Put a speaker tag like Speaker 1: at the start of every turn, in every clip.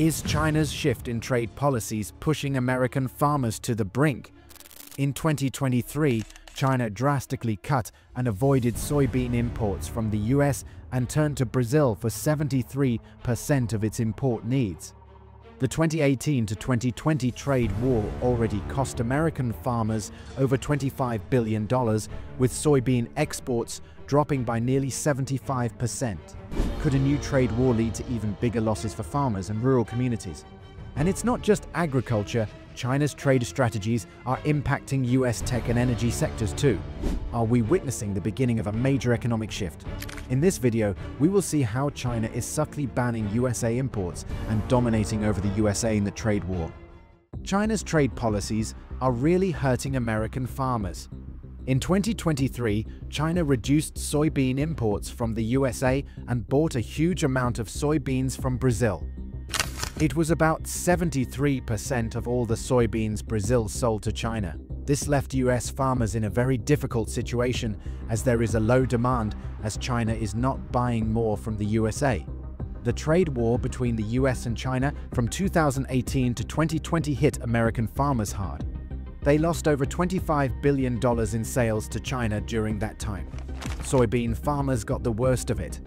Speaker 1: Is China's shift in trade policies pushing American farmers to the brink? In 2023, China drastically cut and avoided soybean imports from the US and turned to Brazil for 73% of its import needs. The 2018 to 2020 trade war already cost American farmers over $25 billion, with soybean exports dropping by nearly 75%. Could a new trade war lead to even bigger losses for farmers and rural communities? And it's not just agriculture. China's trade strategies are impacting US tech and energy sectors too. Are we witnessing the beginning of a major economic shift? In this video, we will see how China is subtly banning USA imports and dominating over the USA in the trade war. China's trade policies are really hurting American farmers. In 2023, China reduced soybean imports from the USA and bought a huge amount of soybeans from Brazil. It was about 73% of all the soybeans Brazil sold to China. This left US farmers in a very difficult situation, as there is a low demand as China is not buying more from the USA. The trade war between the US and China from 2018 to 2020 hit American farmers hard. They lost over $25 billion in sales to China during that time. Soybean farmers got the worst of it.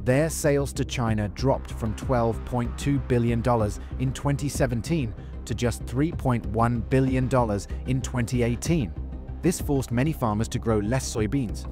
Speaker 1: Their sales to China dropped from $12.2 billion in 2017 to just $3.1 billion in 2018. This forced many farmers to grow less soybeans.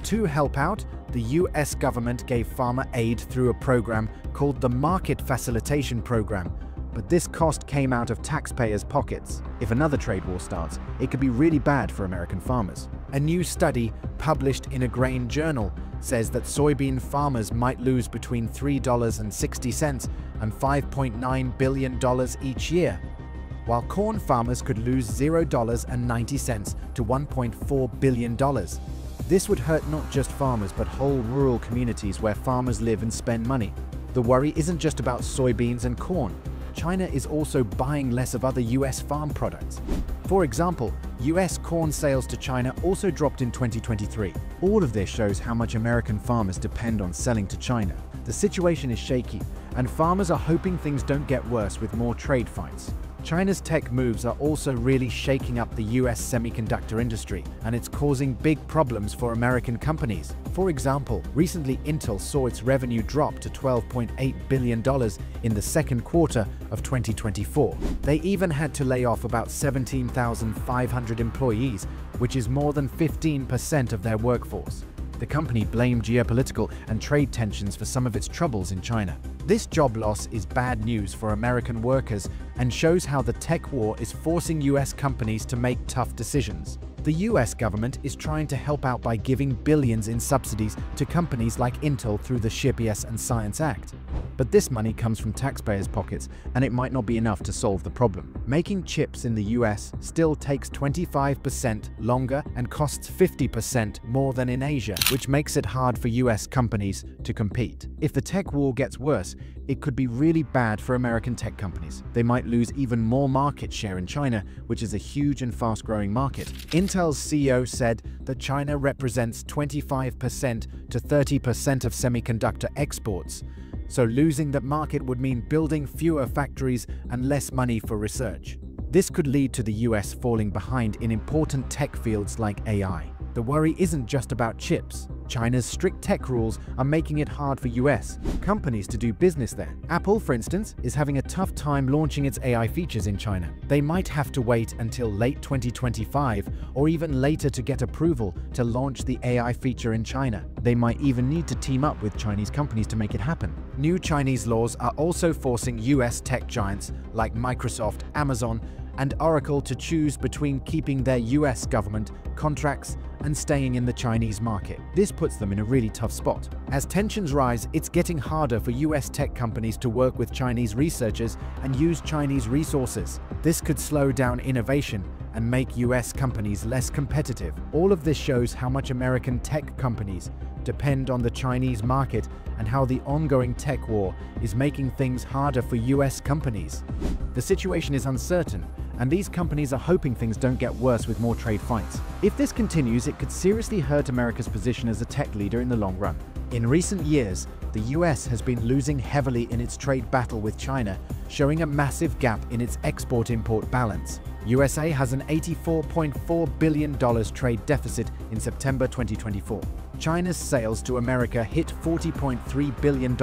Speaker 1: To help out, the US government gave farmer aid through a program called the Market Facilitation Program, but this cost came out of taxpayers' pockets. If another trade war starts, it could be really bad for American farmers. A new study published in a grain journal says that soybean farmers might lose between $3.60 and $5.9 billion each year, while corn farmers could lose $0.90 to $1.4 billion. This would hurt not just farmers but whole rural communities where farmers live and spend money. The worry isn't just about soybeans and corn. China is also buying less of other US farm products. For example, US corn sales to China also dropped in 2023. All of this shows how much American farmers depend on selling to China. The situation is shaky, and farmers are hoping things don't get worse with more trade fights. China's tech moves are also really shaking up the US semiconductor industry, and it's causing big problems for American companies. For example, recently Intel saw its revenue drop to $12.8 billion in the second quarter of 2024. They even had to lay off about 17,500 employees, which is more than 15% of their workforce. The company blamed geopolitical and trade tensions for some of its troubles in China. This job loss is bad news for American workers and shows how the tech war is forcing US companies to make tough decisions. The US government is trying to help out by giving billions in subsidies to companies like Intel through the CHIPS and Science Act. But this money comes from taxpayers' pockets, and it might not be enough to solve the problem. Making chips in the US still takes 25% longer and costs 50% more than in Asia, which makes it hard for US companies to compete. If the tech war gets worse, it could be really bad for American tech companies. They might lose even more market share in China, which is a huge and fast-growing market. Intel's CEO said that China represents 25% to 30% of semiconductor exports, so losing that market would mean building fewer factories and less money for research. This could lead to the US falling behind in important tech fields like AI. The worry isn't just about chips. China's strict tech rules are making it hard for US companies to do business there. Apple, for instance, is having a tough time launching its AI features in China. They might have to wait until late 2025 or even later to get approval to launch the AI feature in China. They might even need to team up with Chinese companies to make it happen. New Chinese laws are also forcing US tech giants like Microsoft, Amazon, and Oracle to choose between keeping their US government contracts and staying in the Chinese market. This puts them in a really tough spot. As tensions rise, it's getting harder for US tech companies to work with Chinese researchers and use Chinese resources. This could slow down innovation and make US companies less competitive. All of this shows how much American tech companies depend on the Chinese market and how the ongoing tech war is making things harder for US companies. The situation is uncertain, and these companies are hoping things don't get worse with more trade fights. If this continues, it could seriously hurt America's position as a tech leader in the long run. In recent years, the US has been losing heavily in its trade battle with China, showing a massive gap in its export-import balance. USA has an $84.4 billion trade deficit in September 2024. China's sales to America hit $40.3 billion,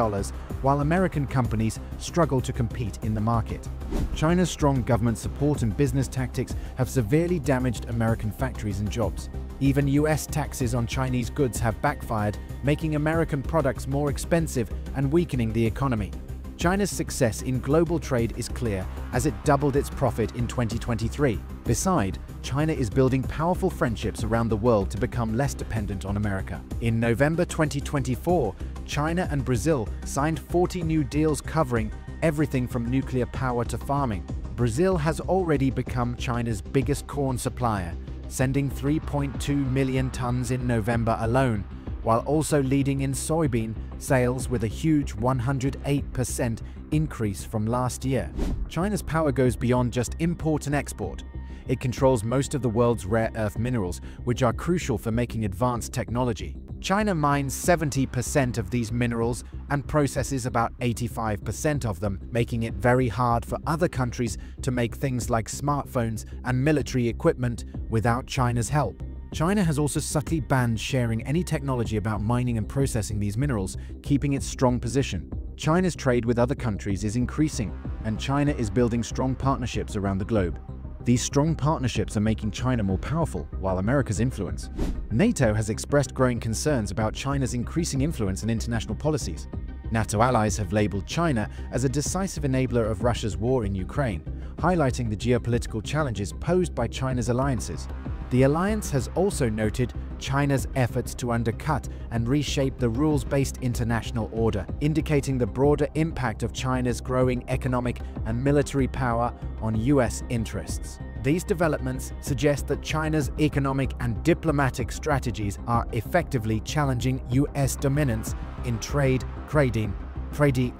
Speaker 1: while American companies struggle to compete in the market. China's strong government support and business tactics have severely damaged American factories and jobs. Even US taxes on Chinese goods have backfired, making American products more expensive and weakening the economy. China's success in global trade is clear, as it doubled its profit in 2023. Besides, China is building powerful friendships around the world to become less dependent on America. In November 2024, China and Brazil signed 40 new deals covering everything from nuclear power to farming. Brazil has already become China's biggest corn supplier, sending 3.2 million tons in November alone, while also leading in soybean sales with a huge 108% increase from last year. China's power goes beyond just import and export. It controls most of the world's rare earth minerals, which are crucial for making advanced technology. China mines 70% of these minerals and processes about 85% of them, making it very hard for other countries to make things like smartphones and military equipment without China's help. China has also subtly banned sharing any technology about mining and processing these minerals, keeping its strong position. China's trade with other countries is increasing, and China is building strong partnerships around the globe. These strong partnerships are making China more powerful, while America's influence. NATO has expressed growing concerns about China's increasing influence in international policies. NATO allies have labeled China as a decisive enabler of Russia's war in Ukraine, highlighting the geopolitical challenges posed by China's alliances. The alliance has also noted China's efforts to undercut and reshape the rules-based international order, indicating the broader impact of China's growing economic and military power on US interests. These developments suggest that China's economic and diplomatic strategies are effectively challenging US dominance in trading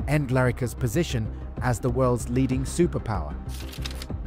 Speaker 1: and America's position as the world's leading superpower.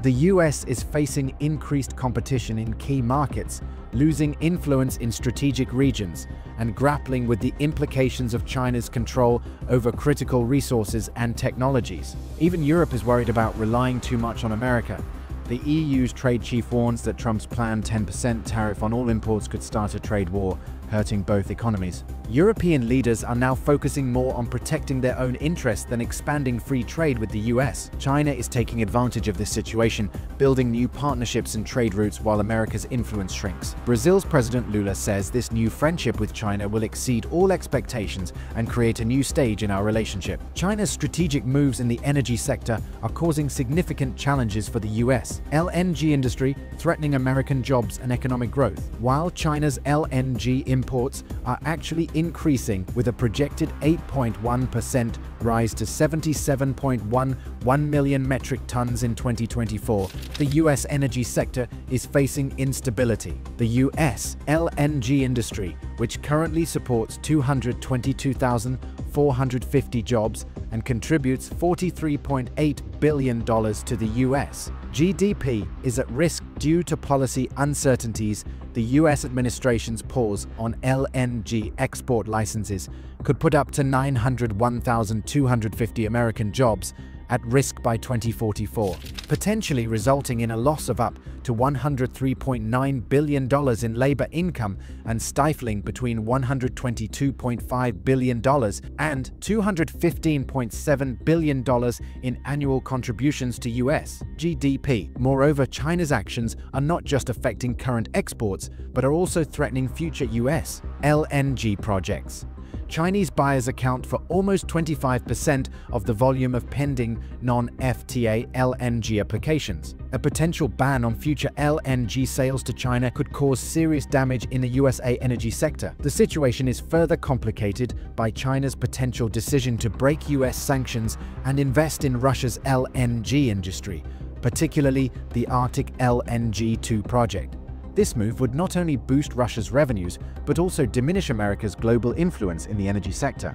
Speaker 1: The US is facing increased competition in key markets, losing influence in strategic regions, and grappling with the implications of China's control over critical resources and technologies. Even Europe is worried about relying too much on America. The EU's trade chief warns that Trump's planned 10% tariff on all imports could start a trade war, hurting both economies. European leaders are now focusing more on protecting their own interests than expanding free trade with the US. China is taking advantage of this situation, building new partnerships and trade routes while America's influence shrinks. Brazil's President Lula says this new friendship with China will exceed all expectations and create a new stage in our relationship. China's strategic moves in the energy sector are causing significant challenges for the US. LNG industry threatening American jobs and economic growth, while China's LNG imports are actually increasing with a projected 8.1% rise to 77.11 million metric tons in 2024. The US energy sector is facing instability. The US LNG industry, which currently supports 222,450 jobs and contributes $43.8 billion to the US GDP, is at risk due to policy uncertainties. The US administration's pause on LNG export licenses could put up to 901,250 American jobs at risk by 2044, potentially resulting in a loss of up to $103.9 billion in labor income and stifling between $122.5 billion and $215.7 billion in annual contributions to US GDP. Moreover, China's actions are not just affecting current exports, but are also threatening future US LNG projects. Chinese buyers account for almost 25% of the volume of pending non-FTA LNG applications. A potential ban on future LNG sales to China could cause serious damage in the USA energy sector. The situation is further complicated by China's potential decision to break US sanctions and invest in Russia's LNG industry, particularly the Arctic LNG 2 project. This move would not only boost Russia's revenues, but also diminish America's global influence in the energy sector.